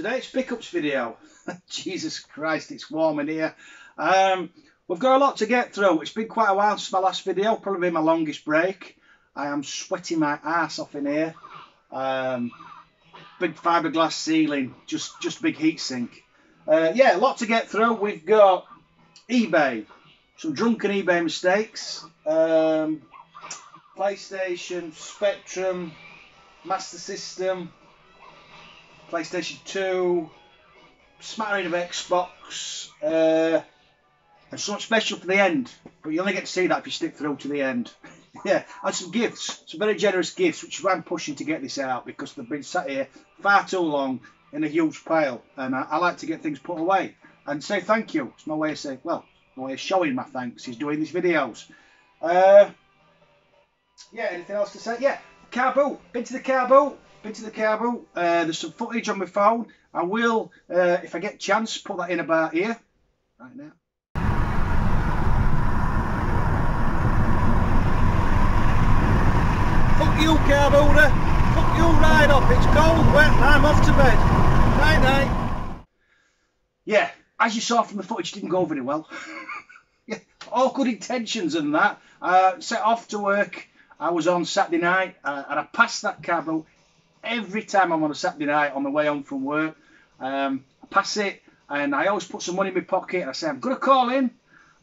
Today's pickups video. Jesus Christ, it's warm in here. We've got a lot to get through. It's been quite a while since my last video, probably been my longest break. I am sweating my ass off in here. Big fiberglass ceiling, just big heat sink. Yeah, a lot to get through. We've got eBay, some drunken eBay mistakes, PlayStation, Spectrum, Master System, PlayStation 2, smattering of Xbox, and something special for the end. But you only get to see that if you stick through to the end. Yeah, and some gifts, some very generous gifts, which is why I'm pushing to get this out, because they've been sat here far too long in a huge pile, and I like to get things put away and say thank you. It's my way of saying, well, my way of showing my thanks is doing these videos. Yeah, anything else to say? Yeah, car boot. Been to the car boot. There's some footage on my phone. I will, if I get a chance, put that in about here right now. Fuck you, car booter. Fuck you right up. It's cold, wet, and I'm off to bed. Night night. Yeah, as you saw from the footage, it didn't go very well. Yeah, all good intentions and that. Set off to work. I was on Saturday night, and I passed that car boot every time I'm on a Saturday night on the way home from work. I pass it, and I always put some money in my pocket, and I say, I'm going to call in,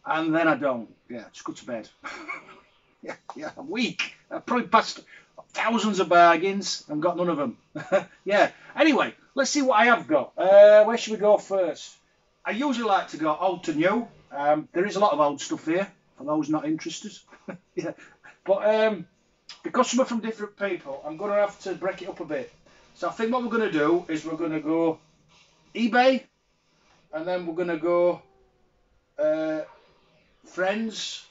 and then I don't. Yeah, just go to bed. Yeah, I'm weak. I've probably passed thousands of bargains and got none of them. Yeah, anyway, let's see what I have got. Where should we go first? I usually like to go old to new. There is a lot of old stuff here, for those not interested. Yeah, but because some are from different people, I'm going to have to break it up a bit. So I think what we're going to do is we're going to go eBay, and then we're going to go friends,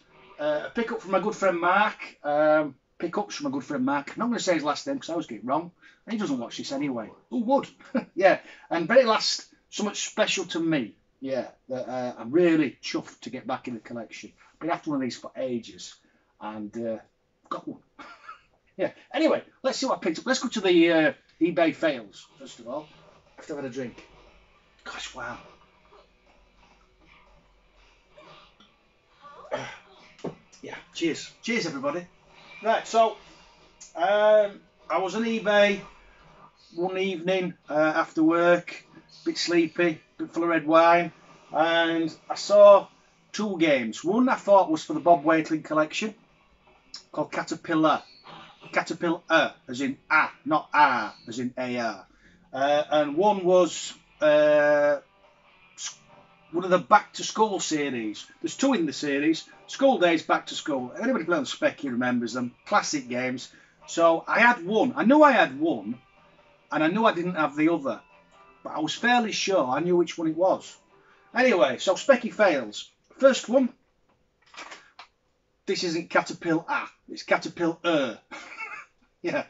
pick up from my good friend Marc, pickups from my good friend Marc. I'm not going to say his last name because I always get it wrong, and he doesn't watch this anyway. Who would? Yeah, and very last, something special to me. Yeah, that I'm really chuffed to get back in the collection. Been after one of these for ages, and got one. Yeah, anyway, let's see what I picked up. Let's go to the eBay fails, first of all, after I've had a drink. Gosh, wow. Yeah, cheers. Cheers, everybody. Right, so I was on eBay one evening after work, a bit sleepy, a bit full of red wine, and I saw two games. One I thought was for the Bob Waitling collection, called Caterpillar. Caterpillar, as in A, not R, as in AR. And one was one of the Back to School series. There's two in the series. School Days, Back to School. Anybody playing on Specky remembers them. Classic games. So I had one. I knew I had one, and I knew I didn't have the other. But I was fairly sure I knew which one it was. Anyway, so Specky fails. First one. This isn't Caterpillar, it's Caterpillar. Yeah,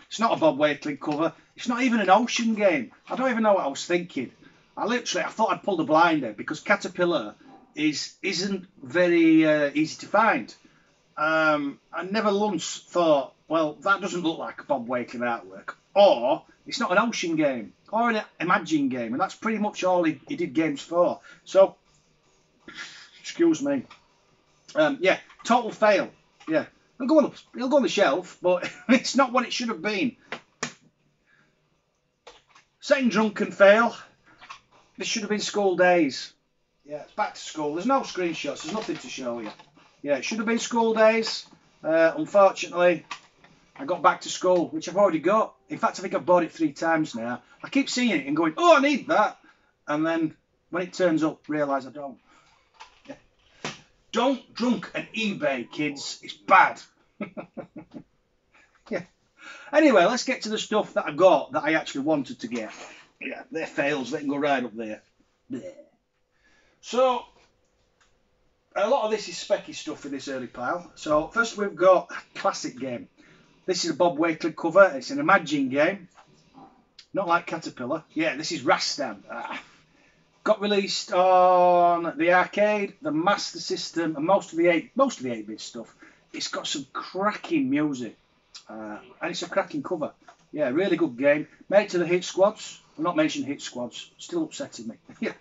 it's not a Bob Waitling cover. It's not even an Ocean game. I don't even know what I was thinking. I thought I'd pulled a blinder because Caterpillar isn't very easy to find. I never once thought, well, that doesn't look like a Bob Waitling artwork, or it's not an Ocean game, or an Imagine game, and that's pretty much all he did games for. So, excuse me. Yeah, total fail. Yeah, it'll go on the shelf, but it's not what it should have been. Second drunken fail. This should have been School Days. Yeah, it's Back to School. There's no screenshots. There's nothing to show you. Yeah, it should have been School Days. Unfortunately, I got Back to School, which I've already got. In fact, I think I've bought it 3 times now. I keep seeing it and going, oh, I need that. And then when it turns up, realise I don't. Don't drunk an eBay, kids. It's bad. Yeah. Anyway, let's get to the stuff that I got that I actually wanted to get. Yeah, they're fails. They can go right up there. Blech. So, a lot of this is specky stuff in this early pile. So, first we've got a classic game. This is a Bob Waitling cover. It's an Imagine game. Not like Caterpillar. Yeah, this is Rastan. Got released on the arcade, the Master System, and most of the 8-bit stuff. It's got some cracking music, and it's a cracking cover. Yeah, really good game. Made to the hit squads. I'm not mentioning hit squads. Still upsetting me. Yeah.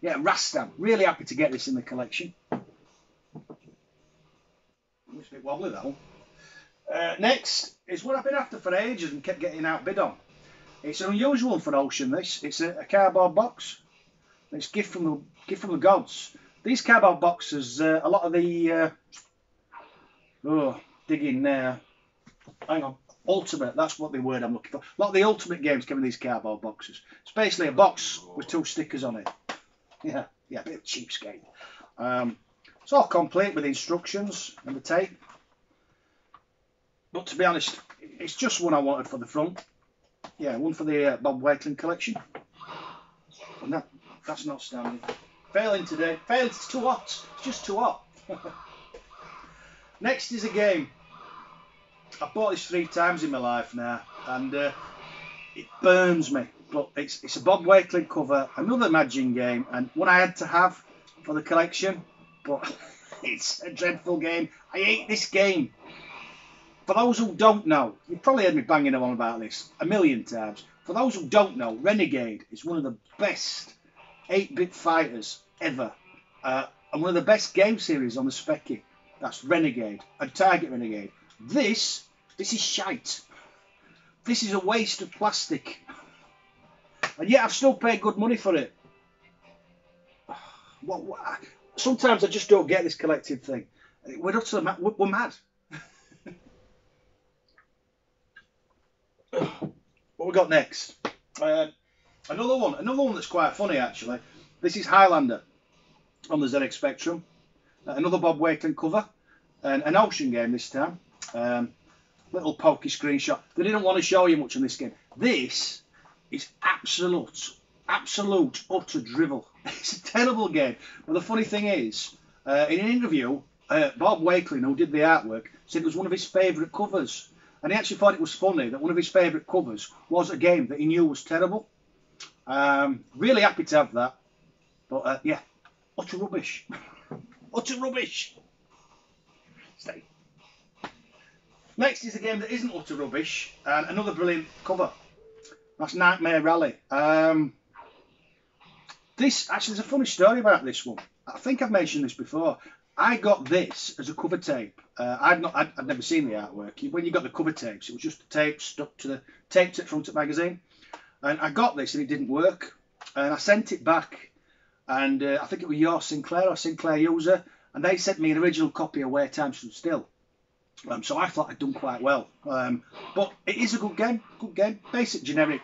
Yeah, Rastam. Really happy to get this in the collection. It's a bit wobbly, that one. Next is what I've been after for ages and kept getting outbid on. It's an unusual one for Ocean, this. It's a cardboard box. It's gift from the gods. These cardboard boxes, a lot of the... digging there. Hang on. Ultimate, that's what the word I'm looking for. A lot of the Ultimate games come in these cardboard boxes. It's basically a box with 2 stickers on it. Yeah, a bit of cheapskate. It's all complete with instructions and the tape. But to be honest, it's just one I wanted for the front. Yeah, one for the Bob Wakeling collection. And that's not standing. Failing today. Failing, it's too hot. It's just too hot. Next is a game. I've bought this 3 times in my life now, and it burns me. But it's a Bob Wakeling cover, another Imagine game, and one I had to have for the collection. But it's a dreadful game. I hate this game. For those who don't know, you've probably heard me banging on about this a million times. For those who don't know, Renegade is one of the best 8-bit fighters ever, and one of the best game series on the Specky. That's Renegade and Target Renegade. This is shite. This is a waste of plastic. And yet I've still paid good money for it. Sometimes I just don't get this collective thing. We're mad. What we got next? Another one that's quite funny actually. This is Highlander on the ZX Spectrum. Another Bob Wakeling cover, and an Ocean game this time. Little pokey screenshot. They didn't want to show you much on this game. This is absolute utter drivel. It's a terrible game. But the funny thing is, in an interview, Bob Wakeling, who did the artwork, said it was one of his favourite covers. And he actually thought it was funny that one of his favourite covers was a game that he knew was terrible. Really happy to have that. But yeah, utter rubbish. Utter rubbish. Stay. Next is a game that isn't utter rubbish, and another brilliant cover. That's Nightmare Rally. This actually, there's a funny story about this one. I think I've mentioned this before. I got this as a cover tape. I'd never seen the artwork. When you got the cover tapes, it was just the tape stuck to the tape to the front of the magazine. And I got this and it didn't work. And I sent it back, and I think it was your Sinclair or Sinclair user, and they sent me an original copy of Where Time Stood Still. So I thought I'd done quite well. But it is a good game. Basic generic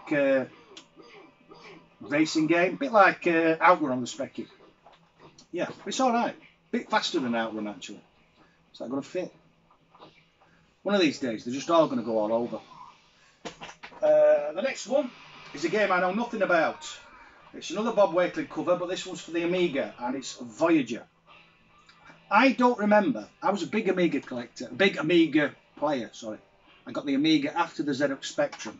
racing game. Bit like Outrun on the Specky. Yeah, it's alright. Bit faster than Outrun actually. Is that going to fit? One of these days, they're just all going to go all over. The next one is a game I know nothing about. It's another Bob Wakeling cover, but this one's for the Amiga, and it's Voyager. I don't remember. I was a big Amiga collector, big Amiga player, sorry. I got the Amiga after the ZX Spectrum.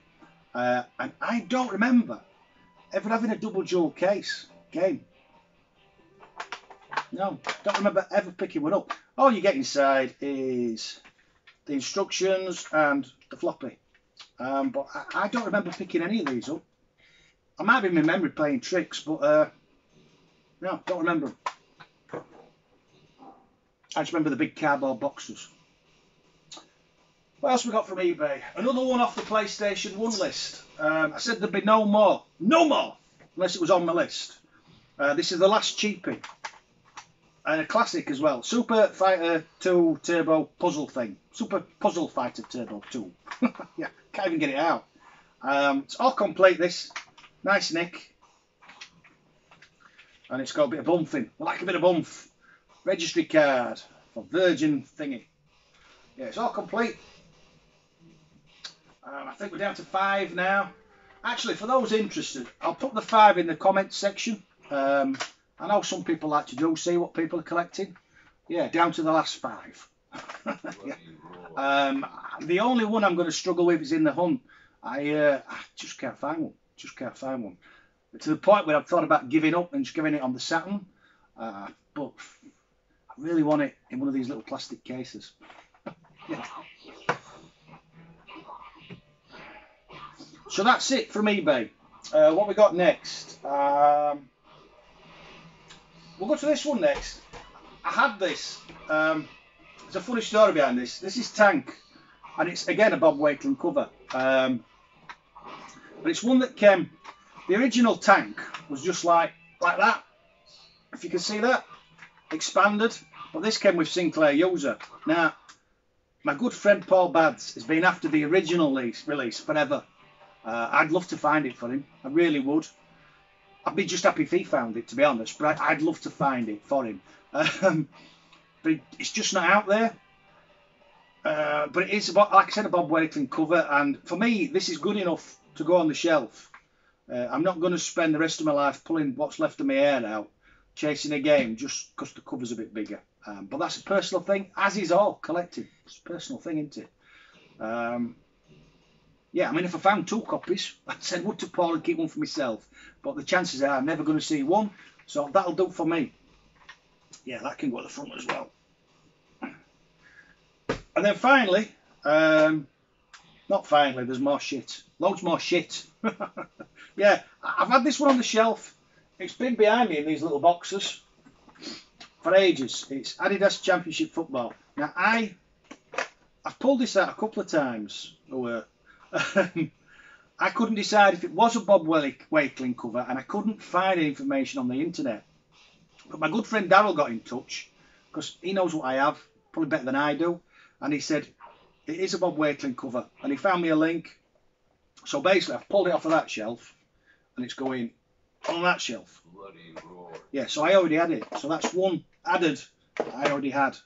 And I don't remember ever having a double jewel case game. No, don't remember ever picking one up. All you get inside is the instructions and the floppy. But I don't remember picking any of these up. I might be in my memory playing tricks, but no, don't remember them. I just remember the big cardboard boxes. What else we got from eBay? Another one off the PlayStation 1 list. I said there'd be no more, unless it was on my list. This is the last cheapie. And a classic as well. Super Fighter 2 Turbo puzzle thing. Super Puzzle Fighter Turbo 2. Yeah, can't even get it out. It's all complete, this. Nice nick. And it's got a bit of bumphing. I like a bit of bumph. Registry card for Virgin thingy. Yeah, it's all complete. I think we're down to 5 now. Actually, for those interested, I'll put the 5 in the comments section. I know some people like to see what people are collecting. Yeah, down to the last 5. Yeah. The only one I'm going to struggle with is in the hunt. I just can't find one. But to the point where I've thought about giving up and just giving it on the Saturn. But I really want it in one of these little plastic cases. Yeah. So that's it from eBay. What we got next? We'll go to this one next. I had this. There's a funny story behind this. This is Tank, and it's again a Bob Wakeling cover. But it's one that came. The original Tank was just like that. If you can see that, expanded. But this came with Sinclair User. Now, my good friend Paul Bads has been after the original release forever. I'd love to find it for him. I really would. I'd be just happy if he found it, to be honest. But I'd love to find it for him. But it's just not out there. But it is, like I said, a Bob Wakeling cover. And for me, this is good enough to go on the shelf. I'm not going to spend the rest of my life pulling what's left of my hair out, chasing a game just because the cover's a bit bigger. But that's a personal thing, as is all collecting. It's a personal thing, isn't it? Yeah, I mean, if I found 2 copies, I'd send one to Paul and keep one for myself. But the chances are I'm never going to see one, so that'll do for me. Yeah, that can go at the front as well. And then finally, not finally, there's more shit. Loads more shit. Yeah, I've had this one on the shelf. It's been behind me in these little boxes for ages. It's Adidas Championship Football. Now, I've pulled this out a couple of times. I couldn't decide if it was a Bob Wakeling cover, and I couldn't find any information on the internet. But my good friend Daryll got in touch, because he knows what I have, probably better than I do. And he said, it is a Bob Wakeling cover. And he found me a link. So basically, I've pulled it off of that shelf, and it's going on that shelf. Yeah, so I already had it. So that's one added I already had,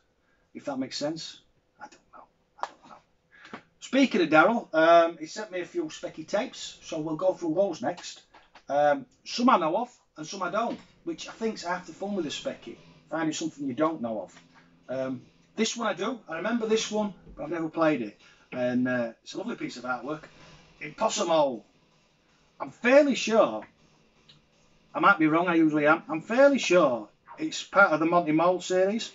if that makes sense. I don't know. Speaking of Daryll, he sent me a few specky tapes, so we'll go through those next. Some I know of, and some I don't, which I think's half the fun with a specky, finding something you don't know of. This one I do. I remember this one, but I've never played it. And it's a lovely piece of artwork. In Possum Hole. I'm fairly sure, I might be wrong, I usually am. I'm fairly sure it's part of the Monty Mole series.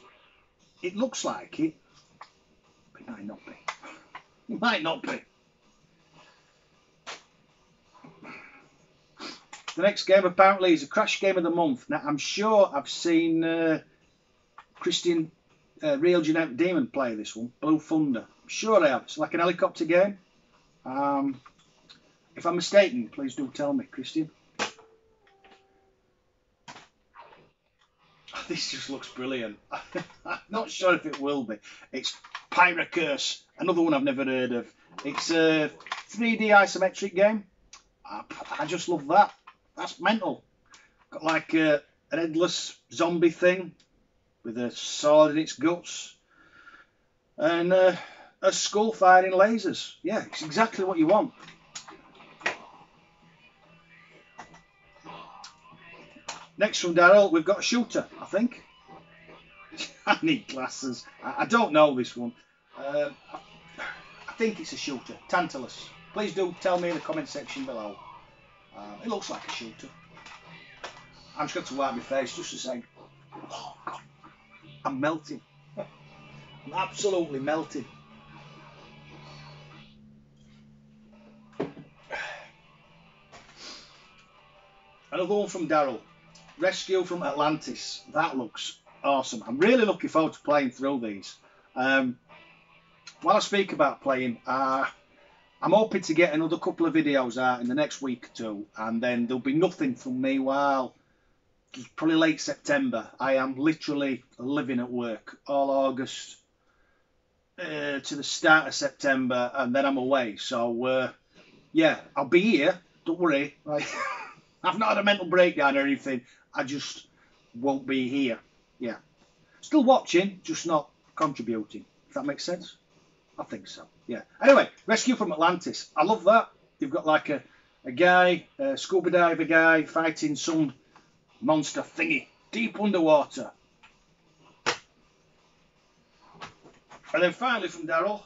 It looks like it, but it might not be. It might not be. The next game apparently is a Crash Game of the Month. Now, I'm sure I've seen Christian Real Genetic Demon play this one, Blue Thunder. I'm sure I have. It's like an helicopter game. If I'm mistaken, please do tell me, Christian. This just looks brilliant. I'm not sure if it will be. It's Pirate Curse, another one I've never heard of. It's a 3D isometric game. I just love that. That's mental. Got like an headless zombie thing with a sword in its guts. And a skull firing lasers. Yeah, it's exactly what you want. Next from Daryll, we've got a shooter, I think. I need glasses. I don't know this one. I think it's a shooter. Tantalus. Please do tell me in the comment section below. It looks like a shooter. I'm just going to wipe my face just to say, oh God, I'm melting. I'm absolutely melting. Another one from Daryll. Rescue from Atlantis. That looks awesome. I'm really looking forward to playing through these. While I speak about playing, I'm hoping to get another couple of videos out in the next week or two, and then there'll be nothing from me while probably late September. I am literally living at work all August to the start of September, and then I'm away. So yeah, I'll be here. Don't worry. I've not had a mental breakdown or anything. I just won't be here. Yeah. Still watching, just not contributing. If that makes sense? I think so. Yeah. Anyway, Rescue from Atlantis. I love that. You've got like a guy, a scuba diver guy, fighting some monster thingy deep underwater. And then finally from Daryll,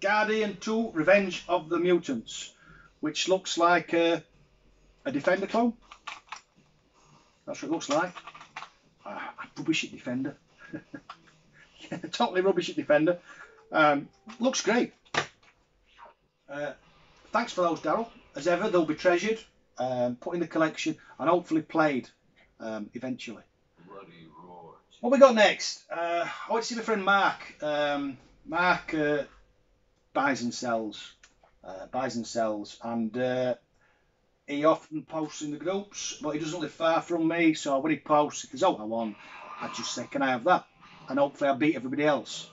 Guardian 2 Revenge of the Mutants, which looks like a Defender clone. That's what it looks like. I'm rubbish at Defender. Yeah, totally rubbish at Defender. Looks great. thanks for those, Daryll. As ever, they'll be treasured, put in the collection, and hopefully played eventually. What we got next? I went to see my friend Marc. Marc buys and sells, and he often posts in the groups, but he doesn't live far from me, so when he posts, if there's out I want, I just say, can I have that? And hopefully I beat everybody else.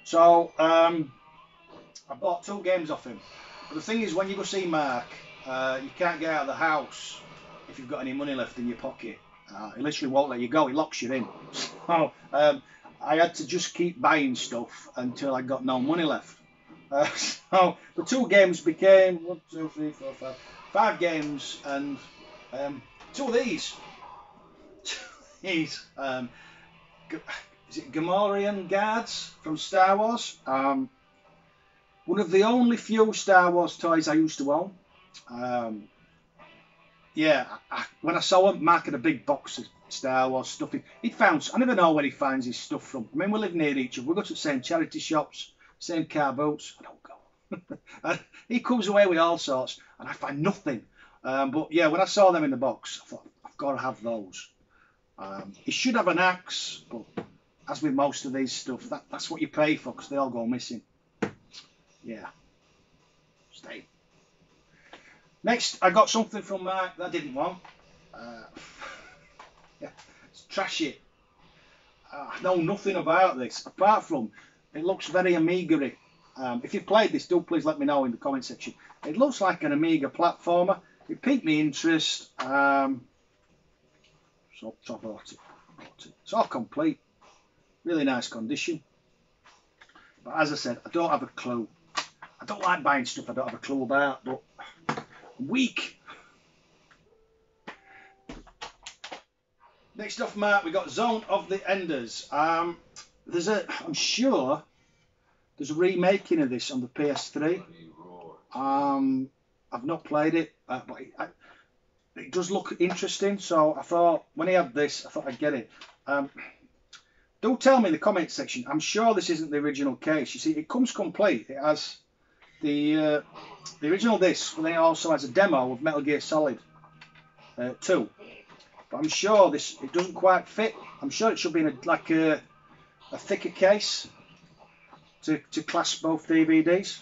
So I bought 2 games off him. But the thing is, when you go see Marc, you can't get out of the house if you've got any money left in your pocket. He literally won't let you go, he locks you in. So I had to just keep buying stuff until I got no money left. So the 2 games became 1, 2, 3, 4, 5 games, and 2 of these. Is it Gamorrean Guards from Star Wars? One of the only few Star Wars toys I used to own. Yeah, when I saw him, Marc had a big box of Star Wars stuff. He'd found, I never know where he finds his stuff from. I mean, we live near each other. We go to the same charity shops, same car boots. I don't go. And he comes away with all sorts, and I find nothing. But yeah, when I saw them in the box, I thought, I've got to have those. He should have an axe, but as with most of these stuff, that's what you pay for, because they all go missing. Yeah. Stay. Next, I got something from Marc that I didn't want. Yeah, it's trashy. I know nothing about this, apart from it looks very Amiga-y. If you've played this, do please let me know in the comment section. It looks like an Amiga platformer. It piqued my interest. So I bought it. It's all complete. Really nice condition. But as I said, I don't have a clue. I don't like buying stuff I don't have a clue about, but I'm weak. Next off, Marc, we got Zone of the Enders. I'm sure there's a remaking of this on the PS3. I've not played it, but it does look interesting. So I thought, when he had this, I thought I'd get it. Do tell me in the comment section. I'm sure this isn't the original case. You see, it comes complete. It has the original disc, but then it also has a demo of Metal Gear Solid 2. But I'm sure it doesn't quite fit. I'm sure it should be in a thicker case to clasp both DVDs.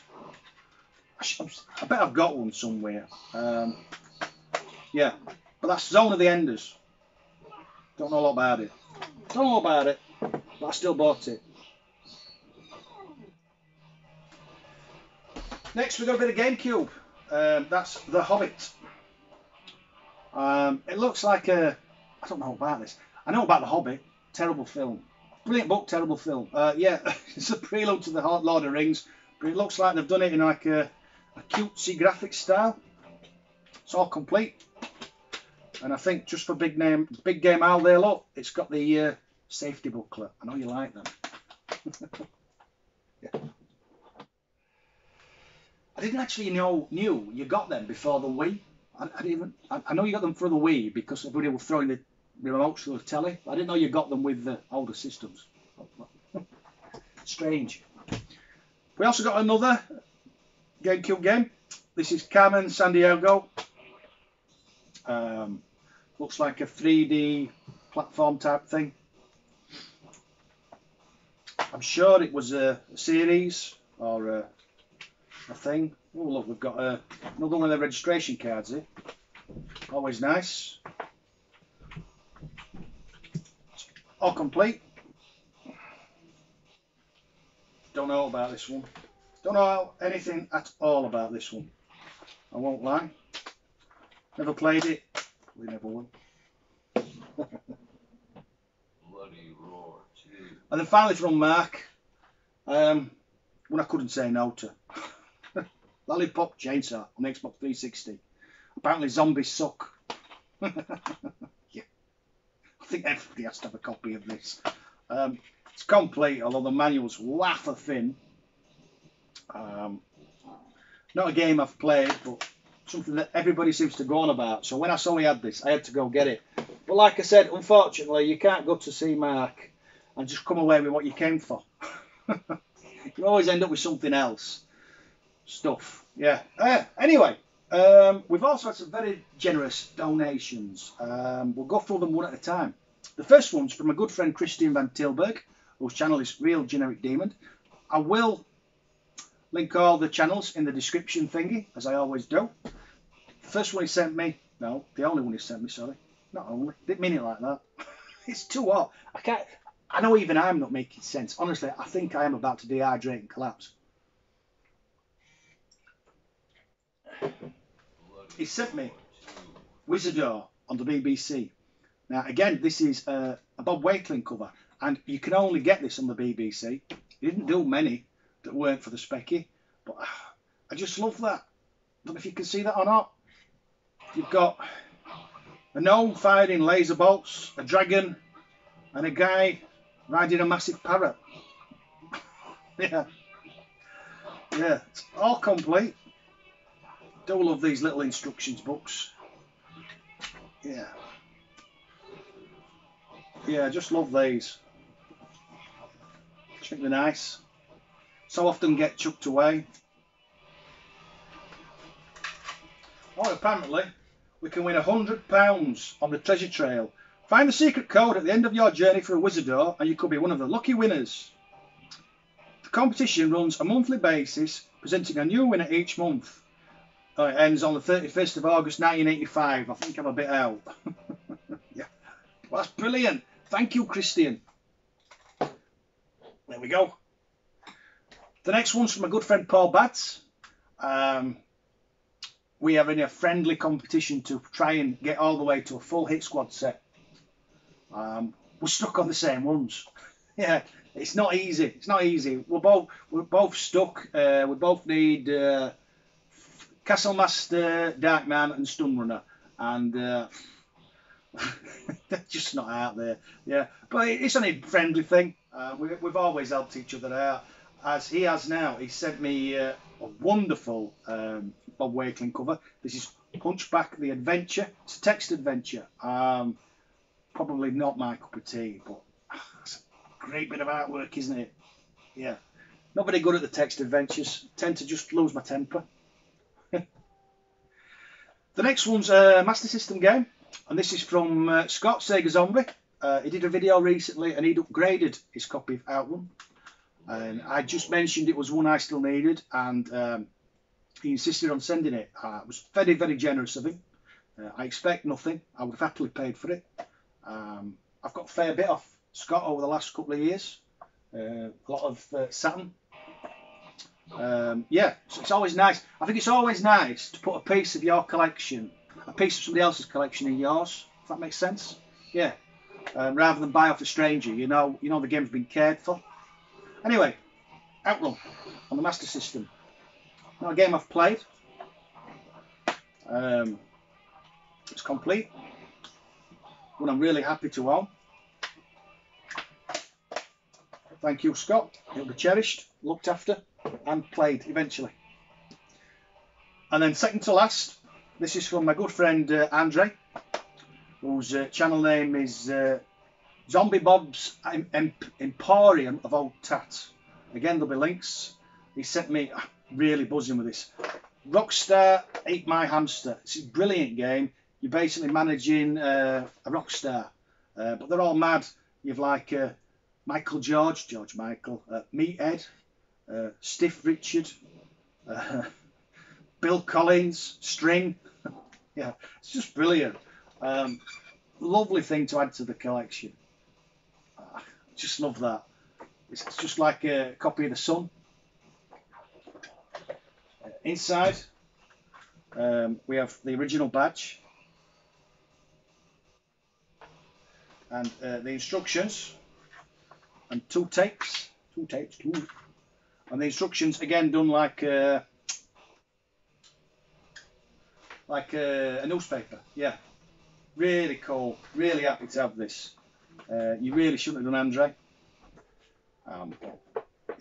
I bet I've got one somewhere. Yeah, but that's Zone of the Enders. Don't know a lot about it. Don't know about it, but I still bought it. Next, we've got a bit of GameCube. That's The Hobbit. It looks like I don't know about this. I know about The Hobbit. Terrible film. Brilliant book, terrible film. Yeah, it's a prelude to the Lord of the Rings, but it looks like they've done it in like a cutesy graphic style. It's all complete. And I think just for big game Al there, look, it's got the safety booklet. I know you like them. Yeah. I didn't actually knew you got them before the Wii. I know you got them for the Wii because everybody was throwing the remotes to the telly. I didn't know you got them with the older systems. Strange. We also got another GameCube game. This is Carmen Sandiego. Looks like a 3D platform type thing. I'm sure it was a series or a thing. Oh look, we've got another one of the registration cards here. Always nice. All complete. Don't know about this one. Don't know anything at all about this one. I won't lie. Never played it. We never will. Bloody roar too. And then finally from Marc, one I couldn't say no to. Lollipop Chainsaw on Xbox 360. Apparently zombies suck. Yeah. I think everybody has to have a copy of this. It's complete, although the manual's wafer thin. Not a game I've played, but something that everybody seems to go on about. So when I saw he had this, I had to go get it. But like I said, unfortunately, you can't go to see Marc and just come away with what you came for. You always end up with something else. stuff. Yeah. Anyway, we've also had some very generous donations. We'll go through them one at a time. The first one's from a good friend, Christian van Tilburg, whose channel is Real Generic Demon. I will link all the channels in the description thingy, as I always do. The first one he sent me, no, the only one he sent me, sorry. Not only, didn't mean it like that. It's too hot. I know even I'm not making sense. Honestly, I think I am about to dehydrate and collapse. He sent me Wizardor on the BBC. Now, again, this is a Bob Wakeling cover, and you can only get this on the BBC. He didn't do many that weren't for the specky, but I just love that. I don't know if you can see that or not. You've got a gnome firing laser bolts, a dragon, and a guy riding a massive parrot. Yeah, it's all complete. Do love these little instructions books. Yeah, I just love these. I think they're nice. So often get chucked away. Oh, apparently we can win £100 on the treasure trail. Find the secret code at the end of your journey for a Wizardor and you could be one of the lucky winners. The competition runs a monthly basis, presenting a new winner each month. Oh, it ends on the 31st of August 1985. I think I'm a bit out. Yeah, well, that's brilliant. Thank you, Christian. There we go. The next one's from a good friend, Paul Batts. We are in a friendly competition to try and get all the way to a full hit squad set. We're stuck on the same ones. Yeah, it's not easy. It's not easy. We're both stuck. We both need Castle Master, Darkman, and Stunrunner, and they're just not out there. Yeah, but it's only a friendly thing. We've always helped each other out, as he has now. He sent me a wonderful Bob Wakeling cover. This is Hunchback the Adventure. It's a text adventure. Probably not my cup of tea, but it's a great bit of artwork, isn't it? Yeah. Not very good at the text adventures. Tend to just lose my temper. The next one's a Master System game, and this is from Scott Sega Zombie. He did a video recently and he'd upgraded his copy of Outrun. And I just mentioned it was one I still needed, and he insisted on sending it. It was very, very generous of him. I expect nothing. I would have happily paid for it. I've got a fair bit off Scott over the last couple of years. A lot of Saturn. Yeah, so it's always nice. I think it's always nice to put a piece of your collection, a piece of somebody else's collection in yours, if that makes sense. Yeah, rather than buy off a stranger. You know the game's been cared for. Anyway, Outrun on the Master System. Not a game I've played. It's complete. One I'm really happy to own. Thank you, Scott. It'll be cherished, looked after, and played eventually. And then second to last, this is from my good friend Andre, whose channel name is Zombie Bob's Emporium of Old Tats. Again, there'll be links. He sent me, really buzzing with this. Rockstar Eat My Hamster. It's a brilliant game. You're basically managing a rock star, but they're all mad. You've like Michael George Michael, Meathead, Stiff Richard, Bill Collins, String. Yeah, it's just brilliant. Lovely thing to add to the collection. Just love that. It's just like a copy of The Sun. Inside, we have the original badge and the instructions, and two tapes, and the instructions again done like a newspaper. Yeah, really cool. Really happy to have this. You really shouldn't have done, Andre.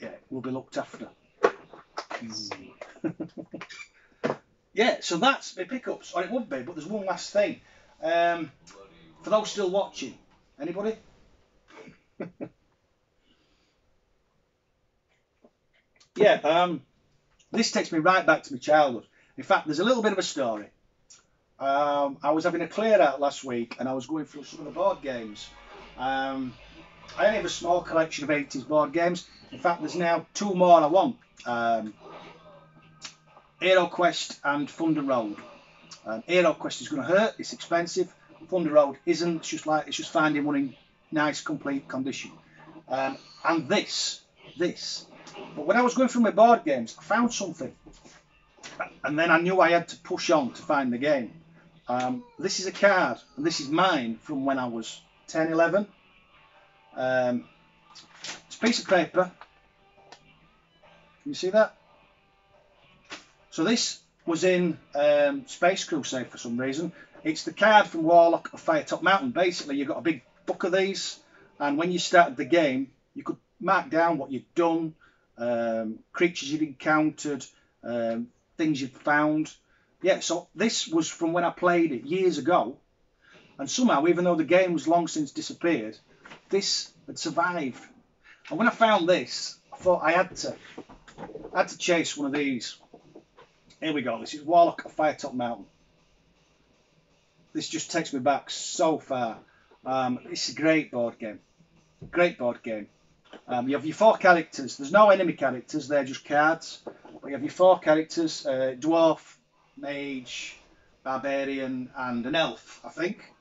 Yeah, we'll be looked after. Yeah, so that's my pickups, or it would be, but there's one last thing. For those still watching, anybody? Yeah, This takes me right back to my childhood. In fact, there's a little bit of a story. I was having a clear out last week and I was going through some of the board games. I only have a small collection of 80s board games. In fact, there's now 2 more I want. Hero Quest and Thunder Road. Hero Quest is going to hurt, it's expensive. Thunder Road isn't, it's just finding one in nice, complete condition. And this. But when I was going through my board games, I found something. And then I knew I had to push on to find the game. This is a card, and this is mine from when I was 10, 11. It's a piece of paper. Can you see that? So this was in Space Crusade for some reason. It's the card from Warlock of Firetop Mountain. Basically, you've got a big book of these, and when you started the game, you could mark down what you'd done, creatures you'd encountered, things you'd found. Yeah, so this was from when I played it years ago, and somehow, even though the game was long since disappeared, this had survived. And when I found this, I thought I had to chase one of these. Here we go. This is Warlock of Firetop Mountain. This just takes me back so far. It's a great board game. Great board game. You have your 4 characters. There's no enemy characters. They're just cards. But you have your 4 characters. Dwarf, Mage, Barbarian and an Elf, I think.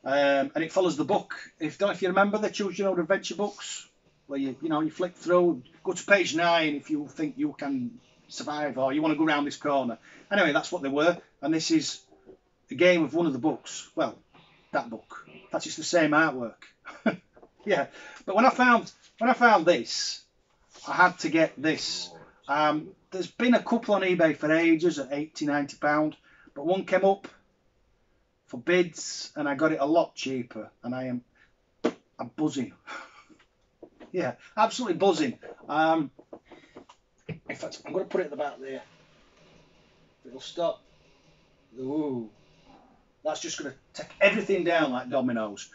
And it follows the book. If you remember the Choose Your Own Adventure books, where you flick through, go to page 9 if you think you can survive or you want to go around this corner. Anyway, that's what they were. And this is a game of one of the books. Well, that book. That's just the same artwork. Yeah. But when I found this, I had to get this. There's been a couple on eBay for ages at £80–90, but one came up for bids and I got it a lot cheaper, and I'm buzzing. Yeah, absolutely buzzing. In fact, I'm going to put it at the back there. It'll stop. Ooh, that's just going to take everything down like dominoes.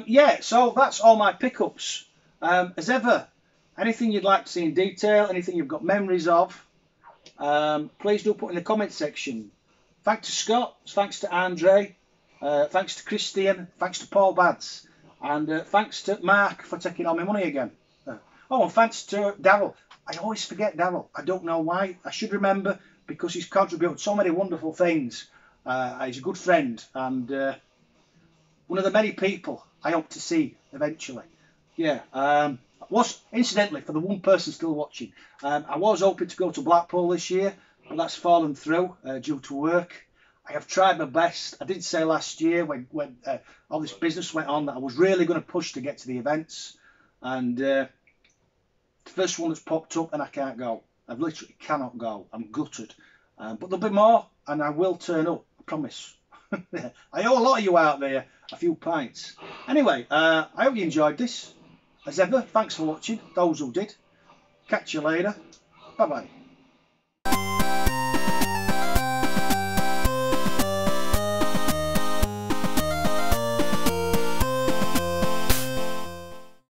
Yeah, so that's all my pickups. As ever, anything you'd like to see in detail, anything you've got memories of, please do put in the comment section. Thanks to Scott, thanks to Andre, thanks to Christian, thanks to Paul Bads, and thanks to Marc for taking all my money again. Oh, and thanks to Daryll. I always forget Daryll. I don't know why. I should remember, because he's contributed so many wonderful things. He's a good friend and one of the many people I hope to see eventually. Yeah. Was incidentally, for the one person still watching, I was hoping to go to Blackpool this year, but that's fallen through due to work. I have tried my best. I did say last year when all this business went on that I was really going to push to get to the events, and the first one that's popped up and I can't go. I literally cannot go. I'm gutted. But there'll be more and I will turn up. I promise. I owe a lot of you out there a few pints. Anyway, I hope you enjoyed this. As ever, thanks for watching, those who did. Catch you later. Bye-bye.